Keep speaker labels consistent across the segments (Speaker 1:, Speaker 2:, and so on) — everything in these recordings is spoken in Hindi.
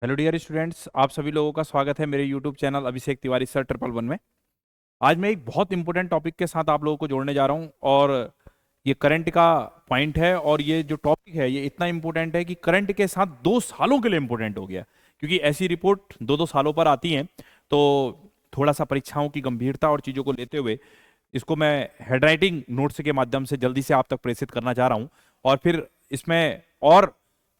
Speaker 1: हेलो डियर स्टूडेंट्स, आप सभी लोगों का स्वागत है मेरे YouTube channel Abhishek Tiwari sir 111 में। आज मैं एक बहुत इंपॉर्टेंट टॉपिक के साथ आप लोगों को जोड़ने जा रहा हूं और ये करंट का पॉइंट है। और ये जो टॉपिक है ये इतना इंपॉर्टेंट है कि करंट के साथ 2 सालों के लिए इंपॉर्टेंट हो गया, क्योंकि ऐसी रिपोर्ट 2-2 सालों पर आती हैं। तो थोड़ा सा परीक्षाओं की गंभीरता और चीज़ों को लेते हुए इसको मैं हैंडराइटिंग नोट्स के माध्यम से जल्दी से आप तक प्रेषित करना चाह रहा हूँ। और फिर इसमें और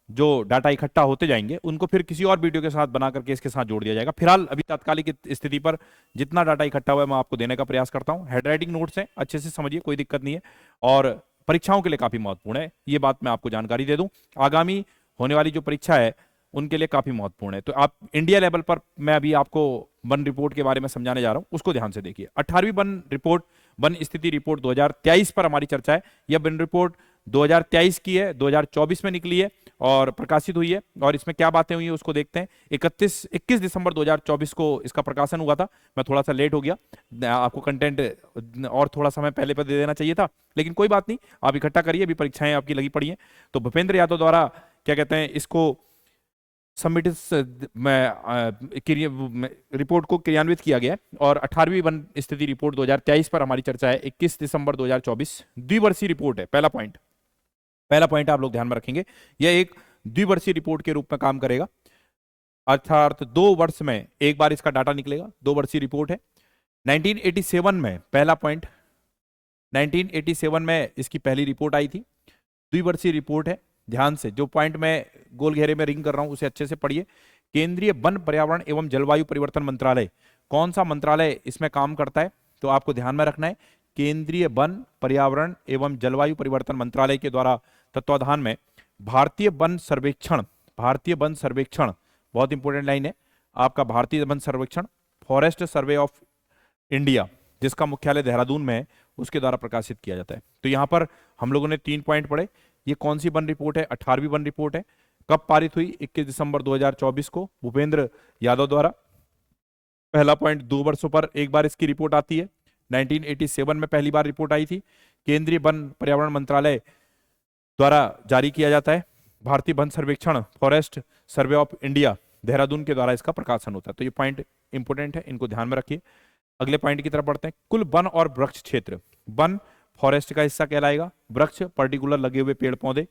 Speaker 1: जो डाटा इकट्ठा होते जाएंगे उनको फिर किसी और वीडियो के साथ बना करके इसके साथ जोड़ दिया जाएगा। फिलहाल अभी तात्कालिक स्थिति पर जितना डाटा इकट्ठा हुआ है मैं आपको देने का प्रयास करता हूँ। हैंडराइटिंग नोट्स हैं, अच्छे से समझिए, कोई दिक्कत नहीं है और परीक्षाओं के लिए काफी महत्वपूर्ण है। ये बात मैं आपको जानकारी दे दूं, आगामी होने वाली जो परीक्षा है उनके लिए काफी महत्वपूर्ण है। तो आप इंडिया लेवल पर मैं अभी आपको वन रिपोर्ट के बारे में समझाने जा रहा हूं, उसको ध्यान से देखिए। 18वीं वन रिपोर्ट, वन स्थिति रिपोर्ट 2023 पर हमारी चर्चा है। यह वन रिपोर्ट 2023 की है, 2024 में निकली है और प्रकाशित हुई है। और इसमें क्या बातें हुई है उसको देखते हैं। 21 दिसंबर 2024 को इसका प्रकाशन हुआ था। मैं थोड़ा सा लेट हो गया, आपको कंटेंट और थोड़ा समय पहले पर दे देना चाहिए था, लेकिन कोई बात नहीं, आप इकट्ठा करिए, अभी परीक्षाएं आपकी लगी पड़ी हैं। तो भूपेंद्र यादव द्वारा क्या कहते हैं इसको सबमिट रिपोर्ट को क्रियान्वित किया गया है। और 18वीं वन स्थिति रिपोर्ट 2023 पर हमारी चर्चा है। 21 दिसंबर 2024 द्विवर्षीय रिपोर्ट है। पहला पॉइंट आप लोग ध्यान में रखेंगे, यह एक द्विवर्षीय रिपोर्ट के रूप में काम करेगा, अर्थात 2 वर्ष में एक बार इसका डाटा निकलेगा। 2 वर्षीय रिपोर्ट है। 1987 में पहला पॉइंट, 1987 में इसकी पहली रिपोर्ट आई थी। द्विवर्षीय रिपोर्ट है। ध्यान से जो पॉइंट मैं गोल घेरे में रिंग कर रहा हूं उसे अच्छे से पढ़िए। केंद्रीय वन, पर्यावरण एवं जलवायु परिवर्तन मंत्रालय, कौन सा मंत्रालय इसमें काम करता है तो आपको ध्यान में रखना है। केंद्रीय वन, पर्यावरण एवं जलवायु परिवर्तन मंत्रालय के द्वारा तत्वाधान में भारतीय वन सर्वेक्षण, भारतीय वन सर्वेक्षण बहुत इंपॉर्टेंट लाइन है आपका, भारतीय वन सर्वेक्षण, फॉरेस्ट सर्वे ऑफ इंडिया, जिसका मुख्यालय देहरादून में है, उसके द्वारा प्रकाशित किया जाता है। तो यहां पर हम लोगों ने 3 पॉइंट पढ़े। ये कौन सी वन रिपोर्ट है? 18वीं वन रिपोर्ट है। कब पारित हुई? 21 दिसंबर 2024 को भूपेंद्र यादव द्वारा। पहला पॉइंट, 2 वर्षों पर एक बार इसकी रिपोर्ट आती है। 1987 में पहली बार रिपोर्ट आई थी। केंद्रीय वन पर्यावरण मंत्रालय द्वारा जारी किया जाता है। भारतीय वन सर्वेक्षण, forest survey of India, Dehradun के द्वारा इसका प्रकाशन होता है। तो ये पॉइंट इंपोर्टेंट है, इनको ध्यान में रखिए। अगले पॉइंट की तरफ बढ़ते हैं। कुल वन और वृक्ष क्षेत्र, वन फॉरेस्ट का हिस्सा कहलाएगा, वृक्ष पर्टिकुलर लगे हुए पेड़ पौधे।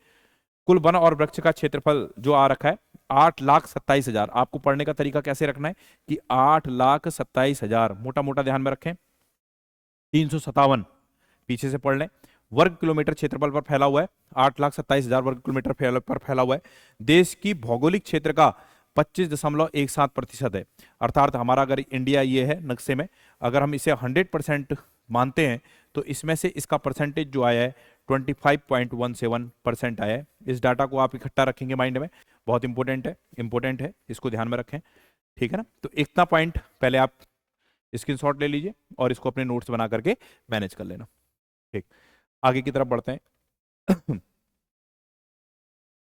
Speaker 1: कुल वन और वृक्ष का क्षेत्रफल जो आ रखा है 8,27,000। आपको पढ़ने का तरीका कैसे रखना है कि 8,27,000, मोटा मोटा ध्यान में रखें, 357 पीछे से पढ़ लें, वर्ग किलोमीटर क्षेत्रफल पर फैला हुआ है। 8,27,000 वर्ग किलोमीटर पर फैला हुआ है। देश की भौगोलिक क्षेत्र का 25.17% है। अर्थात हमारा अगर इंडिया ये है नक्शे में, अगर हम इसे 100% मानते हैं तो इसमें से इसका परसेंटेज जो आया है 25.17% आया है। इस डाटा को आप इकट्ठा रखेंगे माइंड में, बहुत इंपॉर्टेंट है, इसको ध्यान में रखें, ठीक है ना। तो इतना पॉइंट पहले आप स्क्रीनशॉट ले लीजिए और इसको अपने नोट्स बना करके मैनेज कर लेना, ठीक। आगे की तरफ बढ़ते हैं।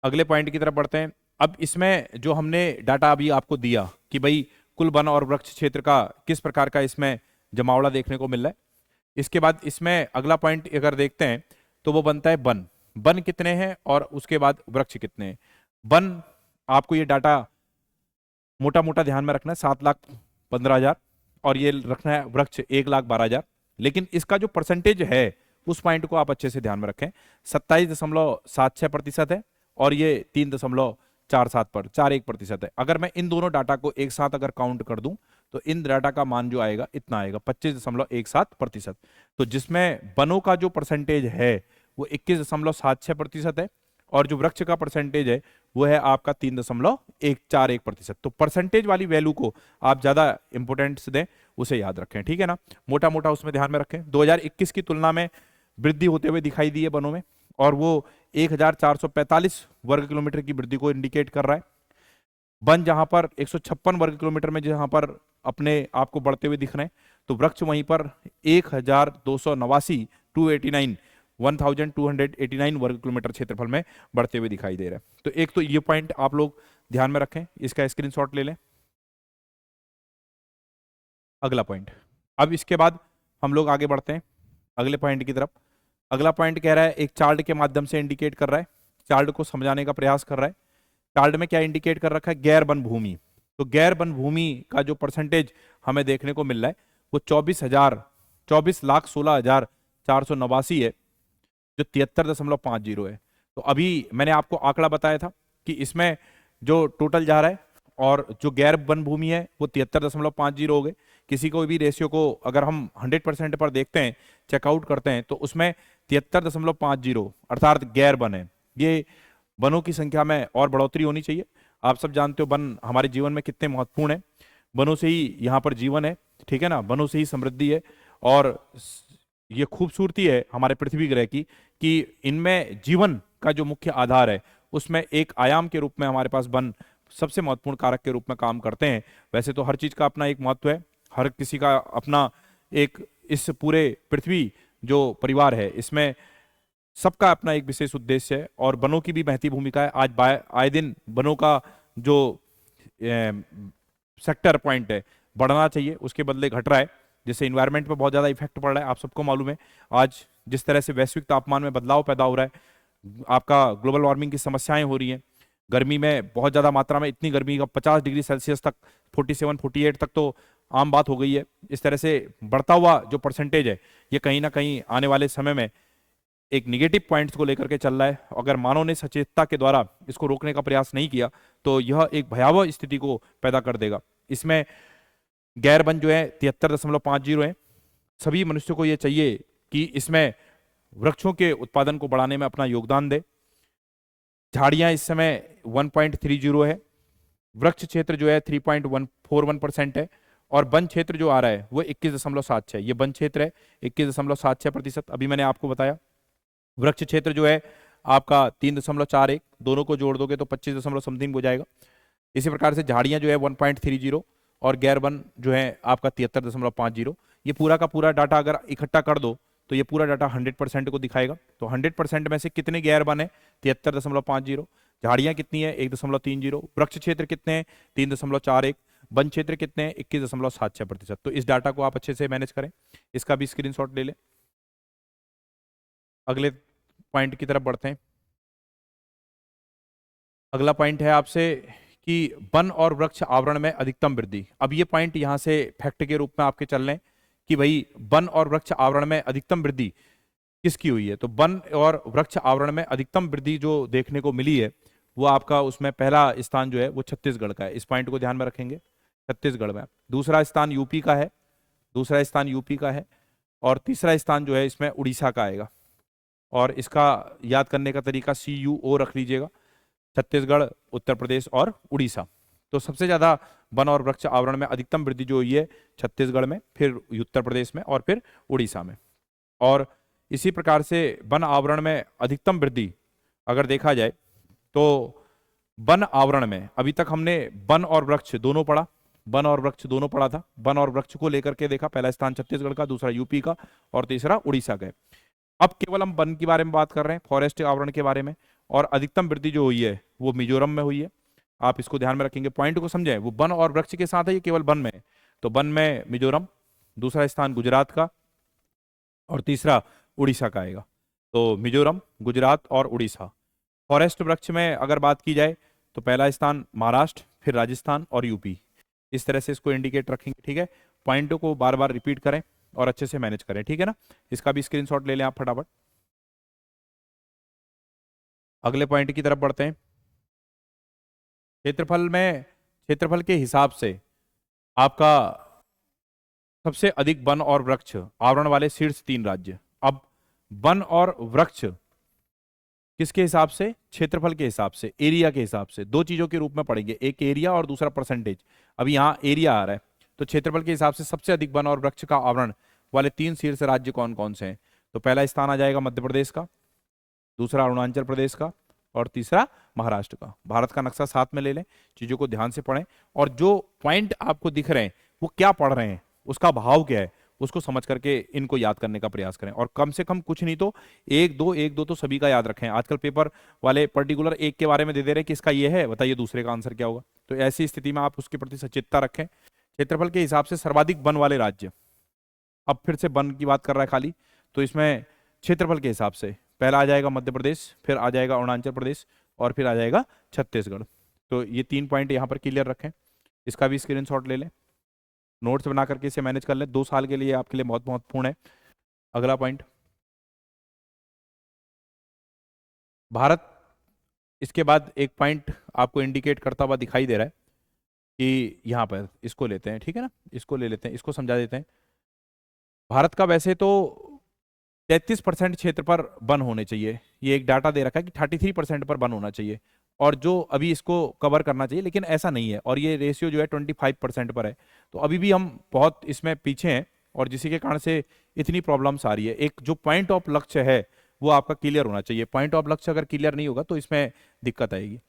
Speaker 1: अगले पॉइंट की तरफ बढ़ते हैं। अब इसमें जो हमने डाटा अभी आपको दिया कि भाई कुल वन और वृक्ष क्षेत्र का किस प्रकार का इसमें जमावड़ा देखने को मिल रहा है, इसके बाद इसमें अगला पॉइंट अगर देखते हैं तो वो बनता है वन। वन कितने हैं और उसके बाद वृक्ष कितने हैं। वन आपको ये डाटा मोटा मोटा ध्यान में रखना है, 7,15,000, और ये रखना है वृक्ष 1,12,000। लेकिन इसका जो परसेंटेज है उस पॉइंट को आप अच्छे से ध्यान में रखें, 27.76% है और ये 3.41% है। अगर मैं इन दोनों डाटा को एक साथ अगर काउंट कर दूं तो इन डाटा का मान जो आएगा इतना आएगा, 25.17%। तो जिसमें वनों का जो परसेंटेज है वो 21.76% है और जो वृक्ष का परसेंटेज है वो है आपका 3.141%। तो परसेंटेज वाली वैल्यू को आप ज्यादा इंपोर्टेंस दें, उसे याद रखें, ठीक है ना। मोटा मोटा उसमें ध्यान में रखें। 2021 की तुलना में वृद्धि होते हुए दिखाई दी है वनों में, और वो 1,445 वर्ग किलोमीटर की वृद्धि को इंडिकेट कर रहा है। वन जहां पर 156 वर्ग किलोमीटर में जहां पर अपने आप को बढ़ते हुए दिख रहे हैं, तो वृक्ष वहीं पर 1,289 1289 वर्ग किलोमीटर क्षेत्रफल में बढ़ते हुए दिखाई दे रहा है। तो एक तो ये पॉइंट आप लोग ध्यान में रखें, इसका स्क्रीनशॉट ले लें। अगला पॉइंट, अब इसके बाद हम लोग आगे बढ़ते हैं अगले पॉइंट की तरफ। अगला पॉइंट कह रहा है, एक चार्ट के माध्यम से इंडिकेट कर रहा है, चार्ट को समझाने का प्रयास कर रहा है कार्ड में क्या इंडिकेट कर रखा है, गैर वन भूमि। तो गैर वन भूमि का जो परसेंटेज हमें देखने को मिल रहा है वो 24,16,489 है, जो 73.50 है। तो अभी मैंने आपको आंकड़ा बताया था कि इसमें जो टोटल जा रहा है और जो गैर वन भूमि है वो 73.50 हो गए। किसी को भी रेशियो को अगर हम 100% पर देखते हैं, चेकआउट करते हैं, तो उसमें 73.50 अर्थात गैर वन है। ये वनों की संख्या में और बढ़ोतरी होनी चाहिए। आप सब जानते हो वन हमारे जीवन में कितने महत्वपूर्ण है। वनों से ही यहाँ पर जीवन है, ठीक है ना, वनों से ही समृद्धि है। और ये खूबसूरती है हमारे पृथ्वी ग्रह की कि इनमें जीवन का जो मुख्य आधार है उसमें एक आयाम के रूप में हमारे पास वन सबसे महत्वपूर्ण कारक के रूप में काम करते हैं। वैसे तो हर चीज का अपना एक महत्व है, हर किसी का अपना एक, इस पूरे पृथ्वी जो परिवार है इसमें सबका अपना एक विशेष उद्देश्य है और वनों की भी महती भूमिका है। आज आए दिन वनों का जो सेक्टर पॉइंट है बढ़ना चाहिए, उसके बदले घट रहा है, जिससे इन्वायरमेंट पर बहुत ज़्यादा इफेक्ट पड़ रहा है। आप सबको मालूम है आज जिस तरह से वैश्विक तापमान में बदलाव पैदा हो रहा है, आपका ग्लोबल वार्मिंग की समस्याएं हो रही हैं। गर्मी में बहुत ज़्यादा मात्रा में, इतनी गर्मी का 50 डिग्री सेल्सियस तक, 47 48 तक तो आम बात हो गई है। इस तरह से बढ़ता हुआ जो परसेंटेज है ये कहीं ना कहीं आने वाले समय में एक निगेटिव पॉइंट्स को लेकर के चल रहा है। अगर मानव ने सचेतता के द्वारा इसको रोकने का प्रयास नहीं किया तो यह एक भयावह स्थिति को पैदा कर देगा। इसमें गैर वन जो है 73.50 है। सभी मनुष्यों को यह चाहिए कि इसमें वृक्षों के उत्पादन को बढ़ाने में अपना योगदान दे। झाड़ियां इस समय 1.30 है, वृक्ष क्षेत्र जो है 3.141% है और वन क्षेत्र जो आ रहा है वो 21.76। ये वन क्षेत्र है 21.76%। अभी मैंने आपको बताया वृक्ष क्षेत्र जो है आपका 3.41, दोनों को जोड़ दोगे तो 25 समथिंग हो जाएगा। इसी प्रकार से झाड़ियां जो है 1.30 और गैर वन जो है आपका 73.50। ये पूरा का पूरा डाटा अगर इकट्ठा कर दो तो ये पूरा डाटा 100% को दिखाएगा। तो 100% में से कितने गैर वन है, 73.50। झाड़ियां कितनी है, 1.30। वृक्ष क्षेत्र कितने हैं, 3.41। वन क्षेत्र कितने हैं, 21.76%। तो इस डाटा को आप अच्छे से मैनेज करें, इसका भी स्क्रीनशॉट ले लें। अगले पॉइंट की तरफ बढ़ते हैं। अगला पॉइंट है आपसे कि वन और वृक्ष आवरण में अधिकतम वृद्धि। अब ये पॉइंट यहां से फैक्ट के रूप में आपके चल रहे हैं कि भाई वन और वृक्ष आवरण में अधिकतम वृद्धि किसकी हुई है। तो वन और वृक्ष आवरण में अधिकतम वृद्धि जो देखने को मिली है वो आपका उसमें पहला स्थान जो है वो छत्तीसगढ़ का है। इस पॉइंट को ध्यान में रखेंगे, छत्तीसगढ़ में। दूसरा स्थान यूपी का है, दूसरा स्थान यूपी का है और तीसरा स्थान जो है इसमें उड़ीसा का आएगा। और इसका याद करने का तरीका CUO रख लीजिएगा, छत्तीसगढ़, उत्तर प्रदेश और उड़ीसा। तो सबसे ज्यादा वन और वृक्ष आवरण में अधिकतम वृद्धि जो हुई है छत्तीसगढ़ में, फिर उत्तर प्रदेश में और फिर उड़ीसा में। और इसी प्रकार से वन आवरण में अधिकतम वृद्धि अगर देखा जाए तो वन आवरण में अभी तक हमने वन और वृक्ष दोनों पढ़ा, वन और वृक्ष दोनों पढ़ा था। वन और वृक्ष को लेकर के देखा, पहला स्थान छत्तीसगढ़ का, दूसरा यूपी का और तीसरा उड़ीसा का। अब केवल हम वन के बारे में बात कर रहे हैं, फॉरेस्ट आवरण के बारे में। और अधिकतम वृद्धि जो हुई है वो मिजोरम में हुई है। आप इसको ध्यान में रखेंगे, पॉइंट को समझें। वो वन और वृक्ष के साथ है, ये केवल वन में है। तो वन में मिजोरम, दूसरा स्थान गुजरात का और तीसरा उड़ीसा का आएगा। तो मिजोरम, गुजरात और उड़ीसा। फॉरेस्ट वृक्ष में अगर बात की जाए तो पहला स्थान महाराष्ट्र, फिर राजस्थान और यूपी। इस तरह से इसको इंडिकेट रखेंगे, ठीक है। पॉइंटों को बार बार रिपीट करें और अच्छे से मैनेज करें, ठीक है ना। इसका भी स्क्रीनशॉट ले लें आप फटाफट। अगले पॉइंट की तरफ बढ़ते हैं। क्षेत्रफल में, क्षेत्रफल के हिसाब से आपका सबसे अधिक वन और वृक्ष आवरण वाले शीर्ष 3 राज्य। अब वन और वृक्ष किसके हिसाब से, क्षेत्रफल के हिसाब से, एरिया के हिसाब से। दो चीजों के रूप में पढ़ेंगे, एक एरिया और दूसरा परसेंटेज। अभी यहाँ एरिया आ रहा है, तो क्षेत्रफल के हिसाब से सबसे अधिक वन और वृक्ष का आवरण वाले 3 शीर्ष राज्य कौन कौन से हैं। तो पहला स्थान आ जाएगा मध्य प्रदेश का, दूसरा अरुणाचल प्रदेश का और तीसरा महाराष्ट्र का। भारत का नक्शा साथ में ले लें, चीजों को ध्यान से पढ़ें और जो पॉइंट आपको दिख रहे हैं वो क्या पढ़ रहे हैं, उसका भाव क्या है, उसको समझ करके इनको याद करने का प्रयास करें। और कम से कम कुछ नहीं तो एक दो तो सभी का याद रखें। आजकल पेपर वाले पर्टिकुलर एक के बारे में दे दे रहे हैं कि इसका ये है, बताइए दूसरे का आंसर क्या होगा। तो ऐसी स्थिति में आप उसके प्रति सचेतता रखें। क्षेत्रफल के हिसाब से सर्वाधिक वन वाले राज्य, अब फिर से वन की बात कर रहा है खाली, तो इसमें क्षेत्रफल के हिसाब से पहला आ जाएगा मध्य प्रदेश, फिर आ जाएगा अरुणाचल प्रदेश और फिर आ जाएगा छत्तीसगढ़। तो ये 3 पॉइंट यहाँ पर क्लियर रखें, इसका भी स्क्रीनशॉट ले लें, नोट्स बना करके इसे मैनेज कर लें, 2 साल के लिए आपके लिए बहुत महत्वपूर्ण है। अगला पॉइंट, भारत, इसके बाद एक पॉइंट आपको इंडिकेट करता हुआ दिखाई दे रहा है कि यहाँ पर इसको लेते हैं, ठीक है ना, इसको ले लेते हैं, इसको समझा देते हैं। भारत का वैसे तो 33% क्षेत्र पर वन होने चाहिए, ये एक डाटा दे रखा है कि 33% पर वन होना चाहिए, और जो अभी इसको कवर करना चाहिए, लेकिन ऐसा नहीं है, और ये रेशियो जो है 25% पर है। तो अभी भी हम बहुत इसमें पीछे हैं, और जिसी के कारण से इतनी प्रॉब्लम्स आ रही है। एक जो पॉइंट ऑफ लक्ष्य है वो आपका क्लियर होना चाहिए, पॉइंट ऑफ लक्ष्य अगर क्लियर नहीं होगा तो इसमें दिक्कत आएगी।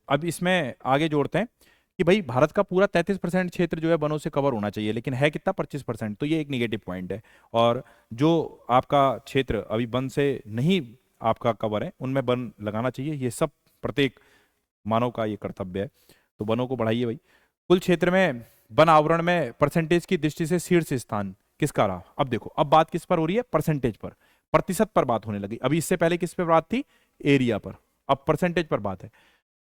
Speaker 1: अब इसमें आगे जोड़ते हैं कि भाई भारत का पूरा 33% क्षेत्र जो है वनों से कवर होना चाहिए, लेकिन है कितना, 25%, तो ये एक निगेटिव पॉइंट है। और जो आपका क्षेत्र अभी वन से नहीं आपका कवर है, उनमें वन लगाना चाहिए, ये सब प्रत्येक मानव का ये कर्तव्य है। तो वनों को बढ़ाइए भाई। कुल क्षेत्र में वन आवरण में परसेंटेज की दृष्टि से शीर्ष स्थान किसका रहा? अब देखो, अब बात किस पर हो रही है? परसेंटेज पर, प्रतिशत पर बात होने लगी। अभी इससे पहले किस पे बात थी? एरिया पर, अब परसेंटेज पर बात है।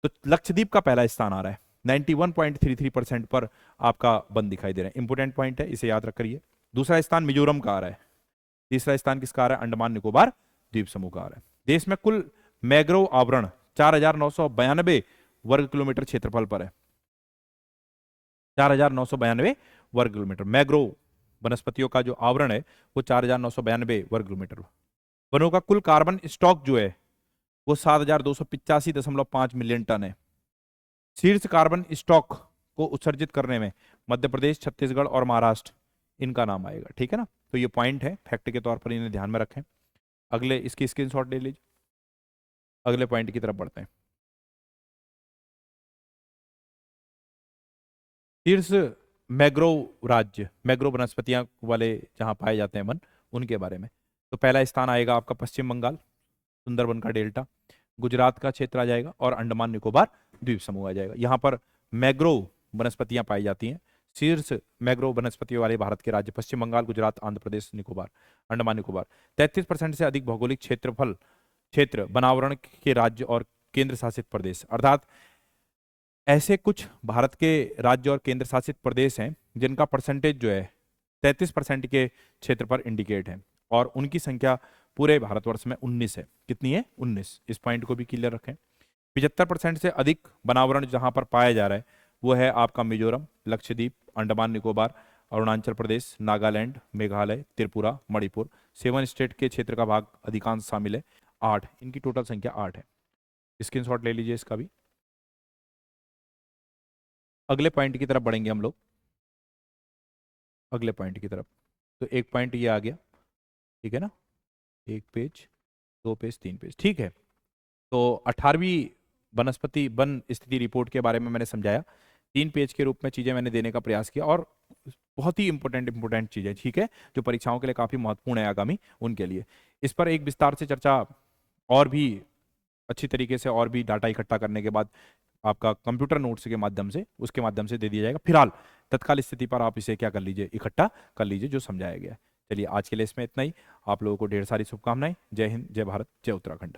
Speaker 1: तो लक्षद्वीप का पहला स्थान आ रहा है, 91.33% पर आपका वन दिखाई दे रहा है। इंपोर्टेंट पॉइंट है, इसे याद रख करिए। दूसरा स्थान मिजोरम का आ रहा है। तीसरा स्थान किसका आ रहा है? अंडमान निकोबार द्वीप समूह का आ रहा है। देश में कुल मैग्रोव आवरण 4,992 वर्ग किलोमीटर क्षेत्रफल पर है। 4,992 वर्ग किलोमीटर मैग्रोव वनस्पतियों का जो आवरण है वो 4,992 वर्ग किलोमीटर। वनों का कुल कार्बन स्टॉक जो है वो 7,285.5 मिलियन टन है। शीर्ष कार्बन स्टॉक को उत्सर्जित करने में मध्य प्रदेश, छत्तीसगढ़ और महाराष्ट्र, इनका नाम आएगा, ठीक है ना। तो ये पॉइंट है, फैक्ट के तौर पर इन्हें ध्यान में रखें। अगले इसकी स्क्रीनशॉट ले लीजिए, अगले पॉइंट की तरफ बढ़ते हैं। शीर्ष मैग्रोव राज्य, मैग्रोव वनस्पतियां वाले जहां पाए जाते हैं वन, उनके बारे में। तो पहला स्थान आएगा आपका पश्चिम बंगाल, सुंदरबन का डेल्टा, गुजरात का क्षेत्र आ जाएगा, और अंडमान निकोबार द्वीप समूह आ जाएगा। यहाँ पर मैग्रोव वनस्पतियां पाई जाती हैं। शीर्ष मैग्रोव वनस्पतियों वाले भारत के राज्य पश्चिम बंगाल, गुजरात, आंध्र प्रदेश, निकोबार, अंडमान निकोबार। 33% से अधिक भौगोलिक क्षेत्र वनावरण के राज्य और केंद्र शासित प्रदेश, अर्थात ऐसे कुछ भारत के राज्य और केंद्र शासित प्रदेश हैं जिनका परसेंटेज जो है 33% के क्षेत्र पर इंडिकेट है, और उनकी संख्या पूरे भारतवर्ष में 19 है। कितनी है? 19। इस पॉइंट को भी क्लियर रखें। 75% से अधिक वनावरण जहां पर पाया जा रहा है वो है आपका मिजोरम, लक्षद्वीप, अंडमान निकोबार, अरुणाचल प्रदेश, नागालैंड, मेघालय, त्रिपुरा, मणिपुर। 7 स्टेट के क्षेत्र का भाग अधिकांश शामिल है, 8, इनकी टोटल संख्या 8 है। स्क्रीनशॉट ले लीजिए इसका भी। अगले पॉइंट की तरफ बढ़ेंगे हम लोग, अगले पॉइंट की तरफ। तो एक पॉइंट ये आ गया, ठीक है ना, 1 पेज, 2 पेज, 3 पेज, ठीक है। तो 18वीं वनस्पति वन स्थिति रिपोर्ट के बारे में मैंने समझाया, 3 पेज के रूप में चीजें मैंने देने का प्रयास किया, और बहुत ही इंपॉर्टेंट चीजें, ठीक है, जो परीक्षाओं के लिए काफी महत्वपूर्ण है आगामी उनके लिए। इस पर एक विस्तार से चर्चा और भी अच्छी तरीके से, और भी डाटा इकट्ठा करने के बाद आपका कंप्यूटर नोट्स के माध्यम से, उसके माध्यम से दे दिया जाएगा। फिलहाल तत्काल स्थिति पर आप इसे क्या कर लीजिए, इकट्ठा कर लीजिए जो समझाया गया है। चलिए आज के लिए इसमें इतना ही। आप लोगों को ढेर सारी शुभकामनाएं। जय हिंद, जय भारत, जय उत्तराखंड।